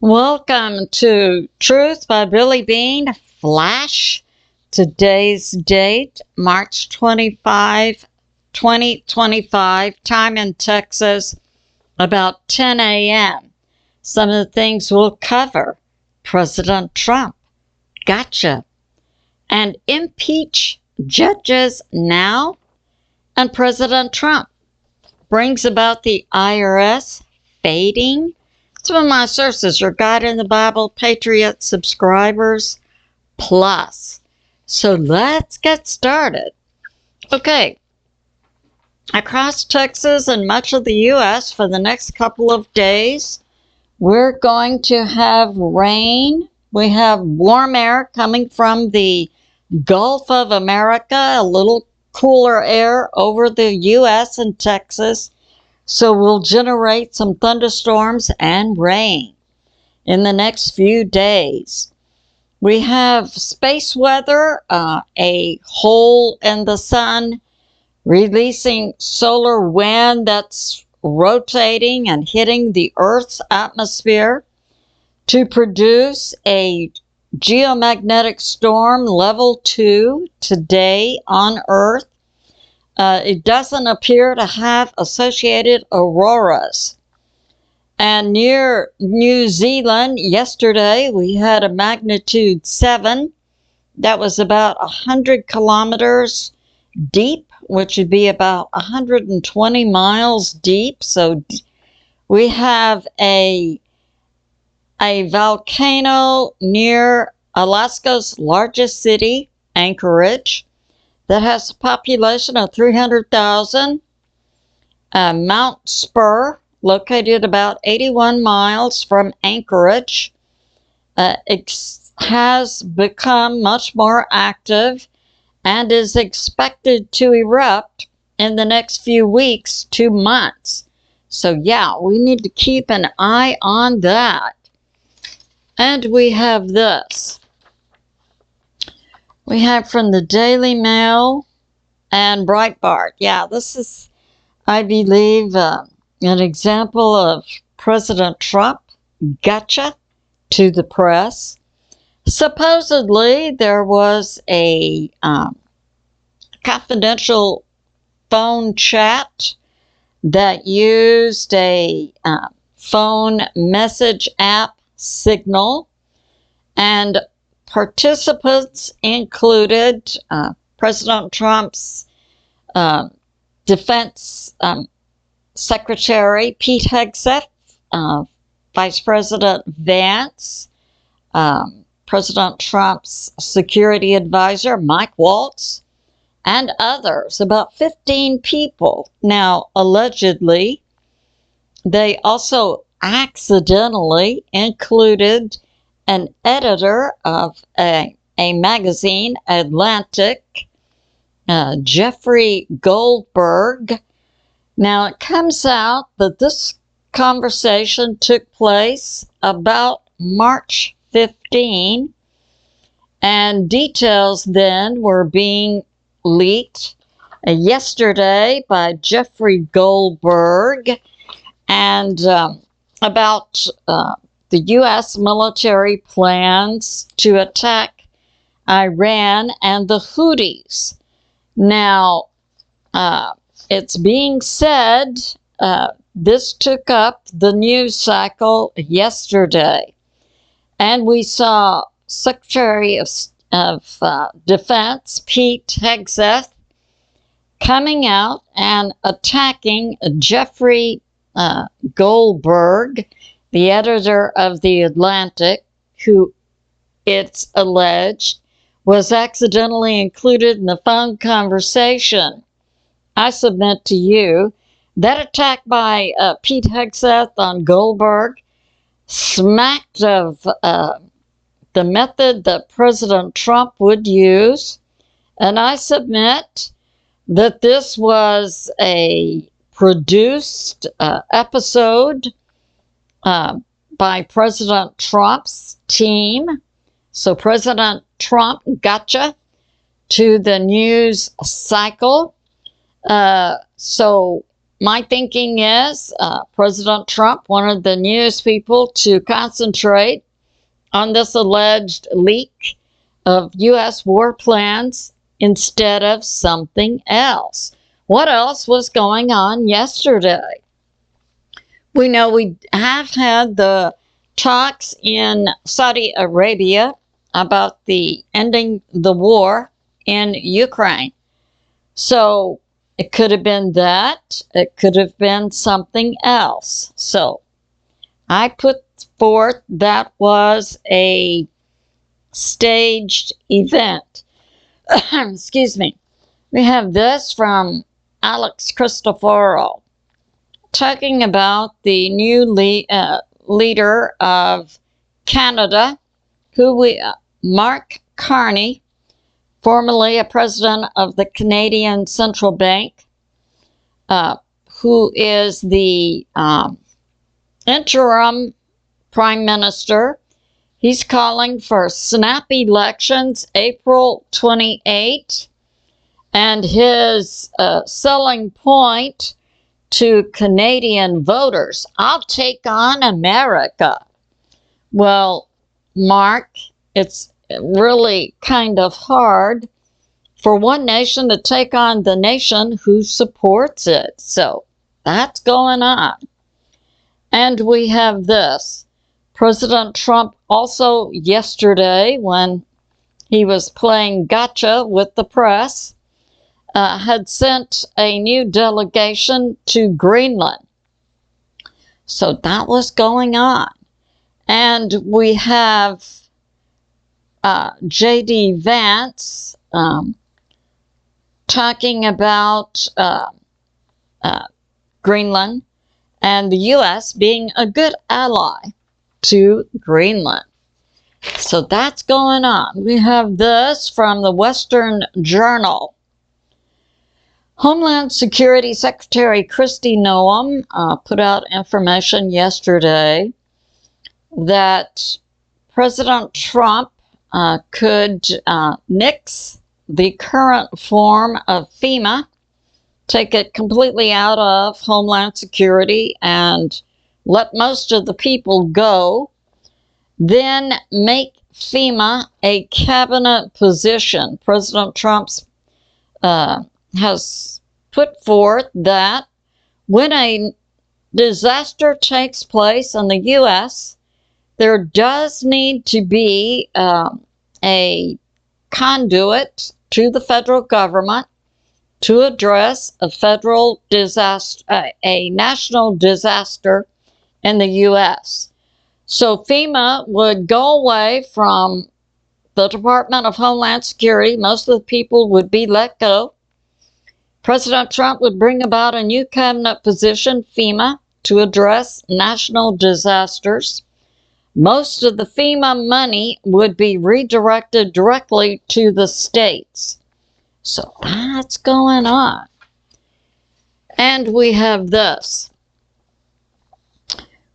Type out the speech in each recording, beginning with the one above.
Welcome to Truth by Billie Beene Flash. Today's date, March 25, 2025. Time in Texas, about 10 a.m. Some of the things we'll cover: President Trump, gotcha, and impeach judges now, and President Trump brings about the IRS fading. Some of my sources: your Guide in the Bible, Patriot Subscribers Plus. So let's get started. Okay. Across Texas and much of the U.S. for the next couple of days, we're going to have rain. We have warm air coming from the Gulf of America, a little cooler air over the U.S. and Texas. So we'll generate some thunderstorms and rain in the next few days. We have space weather, a hole in the sun releasing solar wind that's rotating and hitting the Earth's atmosphere to produce a geomagnetic storm level 2 today on Earth. It doesn't appear to have associated auroras. And near New Zealand yesterday, we had a magnitude 7 that was about 100 kilometers deep, which would be about 120 miles deep. So we have a volcano near Alaska's largest city, Anchorage, that has a population of 300,000. Mount Spur, located about 81 miles from Anchorage, has become much more active and is expected to erupt in the next few weeks to months. So yeah, we need to keep an eye on that. And we have this. We have from the Daily Mail and Breitbart. Yeah, this is, I believe, an example of President Trump gotcha to the press. Supposedly, there was a confidential phone chat that used a phone message app, Signal, and participants included President Trump's Defense Secretary Pete Hegseth, Vice President Vance, President Trump's security advisor Mike Waltz, and others, about 15 people. Now, allegedly, they also accidentally included an editor of a magazine, Atlantic, Jeffrey Goldberg. Now, it comes out that this conversation took place about March 15, and details then were being leaked yesterday by Jeffrey Goldberg, and about the U.S. military plans to attack Iran and the Houthis. Now, it's being said this took up the news cycle yesterday. And we saw Secretary of Defense Pete Hegseth coming out and attacking Jeffrey Goldberg, the editor of The Atlantic, who it's alleged was accidentally included in the phone conversation. I submit to you that attack by Pete Hegseth on Goldberg smacked of the method that President Trump would use, and I submit that this was a produced episode by President Trump's team. So President Trump gotcha to the news cycle. So my thinking is President Trump wanted the news people to concentrate on this alleged leak of U.S. war plans instead of something else. What else was going on yesterday? We know we have had the talks in Saudi Arabia about the ending the war in Ukraine. So it could have been that. It could have been something else. So I put forth that was a staged event. Excuse me. We have this from CHRISTEFEROU talking about the new leader of Canada, Mark Carney, formerly a president of the Canadian Central Bank, who is the interim prime minister. He's calling for snap elections April 28, and his selling point to Canadian voters, I'll take on America. Well, Mark, it's really kind of hard for one nation to take on the nation who supports it. So that's going on. And we have this. President Trump also yesterday, when he was playing gotcha with the press, had sent a new delegation to Greenland. So that was going on. And we have J.D. Vance talking about Greenland and the U.S. being a good ally to Greenland. So that's going on. We have this from the Western Journal. Homeland Security Secretary Kristi Noem put out information yesterday that President Trump could nix the current form of Fema, take it completely out of Homeland Security and let most of the people go, then make FEMA a cabinet position. President Trump has put forth that when a disaster takes place in the U.S., there does need to be a conduit to the federal government to address a federal disaster, a national disaster in the U.S. So FEMA would go away from the Department of Homeland Security. Most of the people would be let go. President Trump would bring about a new cabinet position, FEMA, to address national disasters. Most of the FEMA money would be redirected directly to the states. So that's going on. And we have this.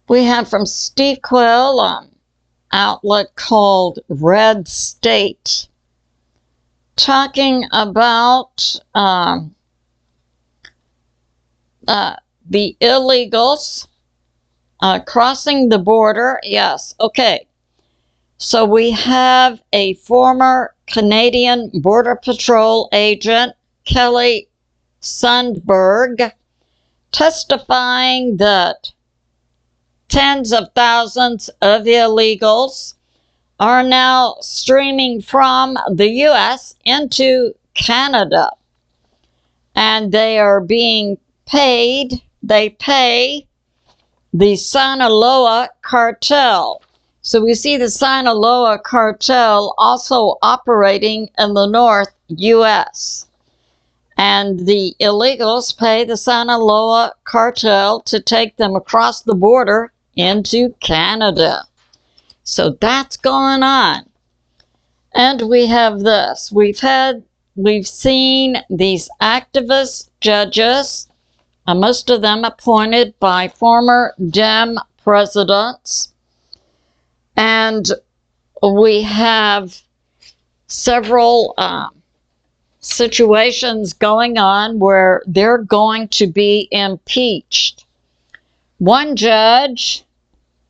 We have from Steve Quayle, an outlet called Red State, talking about the illegals crossing the border. Yes, okay. So we have a former Canadian Border Patrol agent, Kelly Sundberg, testifying that tens of thousands of illegals are now streaming from the U.S. into Canada. And they are being paid, they pay the Sinaloa cartel. So we see the Sinaloa cartel also operating in the North U.S. And the illegals pay the Sinaloa cartel to take them across the border into Canada. So that's going on. And we have this. We've seen these activist judges, most of them appointed by former Dem presidents. And we have several situations going on where they're going to be impeached. One judge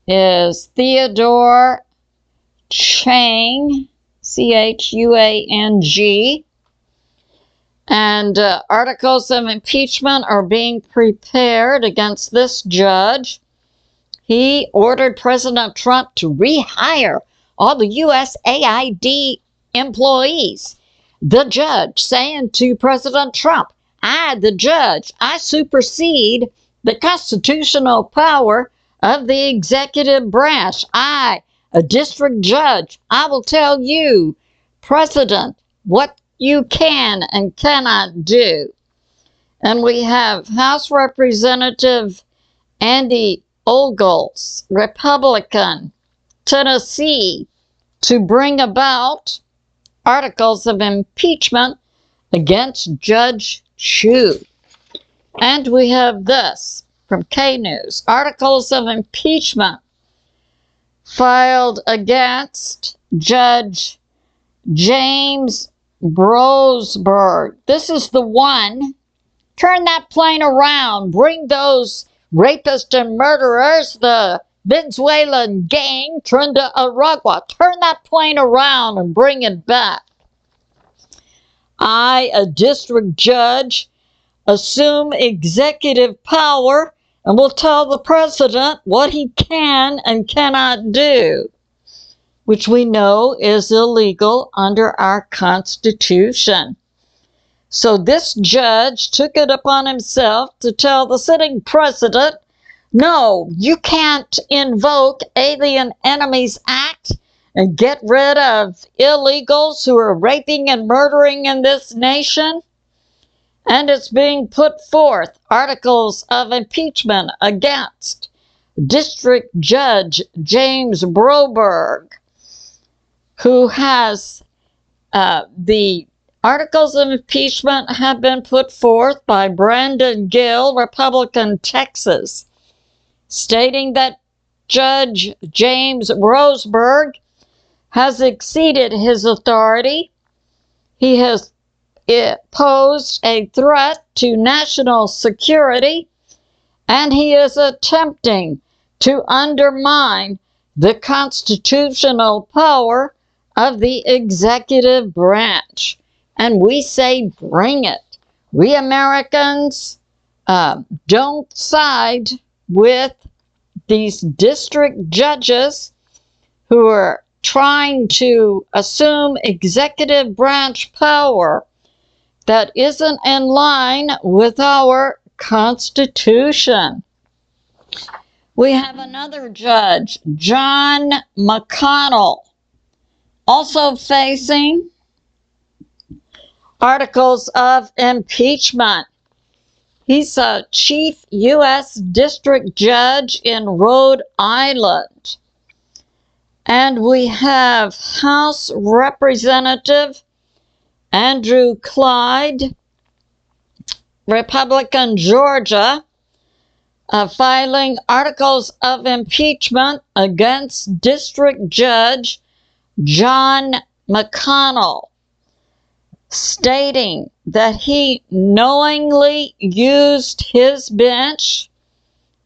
is Theodore Chang, Chuang, and articles of impeachment are being prepared against this judge. He ordered President Trump to rehire all the USAID employees. The judge saying to President Trump, I, the judge, I supersede the constitutional power of the executive branch. I, a district judge, I will tell you, President, what you can and cannot do. And we have House Representative Andy Ogles, Republican, Tennessee, to bring about articles of impeachment against Judge Chu. And we have this from KNEWZ, articles of impeachment filed against Judge James Browsberg. This is the one. Turn that plane around. Bring those rapists and murderers, the Venezuelan gang, Trinidad Aragua. Turn that plane around and bring it back. I, a district judge, assume executive power and will tell the president what he can and cannot do, which we know is illegal under our Constitution. So this judge took it upon himself to tell the sitting president, no, you can't invoke Alien Enemies Act and get rid of illegals who are raping and murdering in this nation. And it's being put forth articles of impeachment against District Judge James Browsberg, who has the articles of impeachment have been put forth by Brandon Gill, Republican, Texas, stating that Judge James Browsberg has exceeded his authority. He has posed a threat to national security, and he is attempting to undermine the constitutional power of the executive branch. And we say, bring it. We Americans don't side with these district judges who are trying to assume executive branch power that isn't in line with our Constitution. We have another judge, John McConnell, also facing articles of impeachment. He's a chief U.S. district judge in Rhode Island. And we have House Representative Andrew Clyde, Republican, Georgia, filing articles of impeachment against District Judge John McConnell, stating that he knowingly used his bench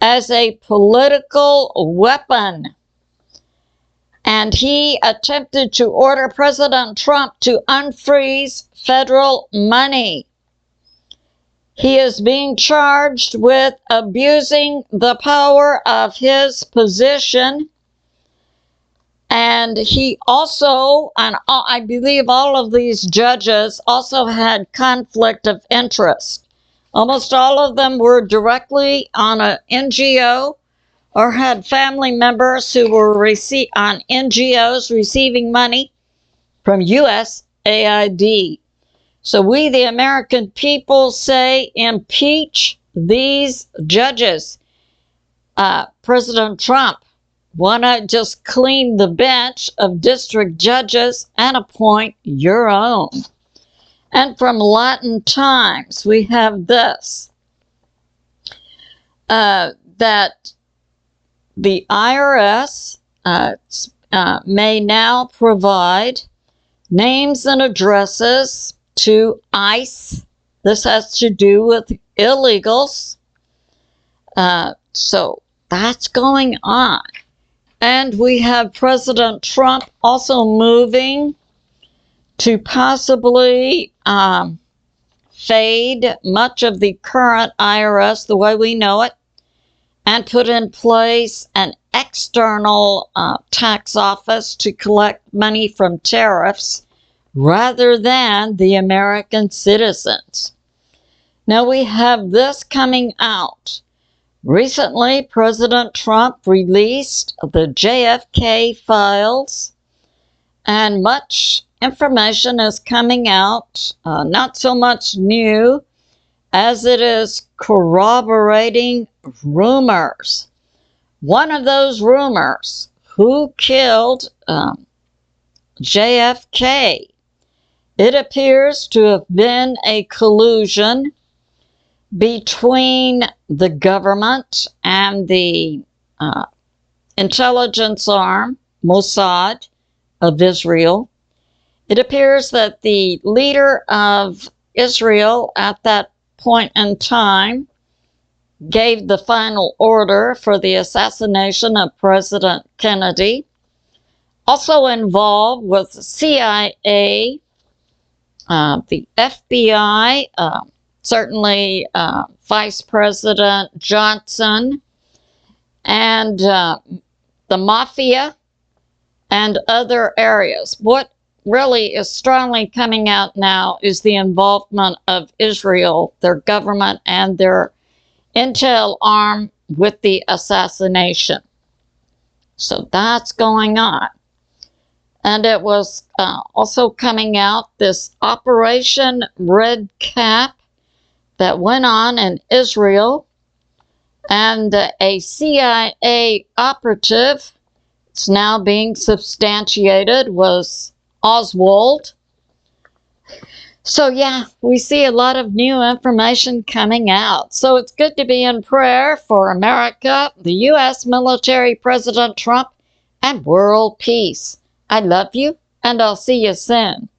as a political weapon. And he attempted to order President Trump to unfreeze federal money. He is being charged with abusing the power of his position. And he also, and I believe all of these judges also had conflict of interest. Almost all of them were directly on an NGO or had family members who were on NGOs receiving money from USAID. So we, the American people, say impeach these judges. President Trump, why not just clean the bench of district judges and appoint your own? And from Latin Times, we have this, that the IRS may now provide names and addresses to ICE. This has to do with illegals. So that's going on. And we have President Trump also moving to possibly fade much of the current IRS the way we know it and put in place an external tax office to collect money from tariffs rather than the American citizens. Now we have this coming out. Recently, President Trump released the JFK files, and much information is coming out, not so much new as it is corroborating rumors. One of those rumors, who killed JFK? It appears to have been a collusion between the government and the intelligence arm, Mossad, of Israel. It appears that the leader of Israel at that point in time gave the final order for the assassination of President Kennedy. Also involved was the CIA, the FBI, certainly Vice President Johnson, and the mafia, and other areas. What really is strongly coming out now is the involvement of Israel, their government, and their intel arm with the assassination. So that's going on. And it was also coming out, this Operation Red Cap that went on in Israel, and a CIA operative, it's now being substantiated, was Oswald. So yeah, we see a lot of new information coming out. So it's good to be in prayer for America, the U.S. military, President Trump, and world peace. I love you, and I'll see you soon.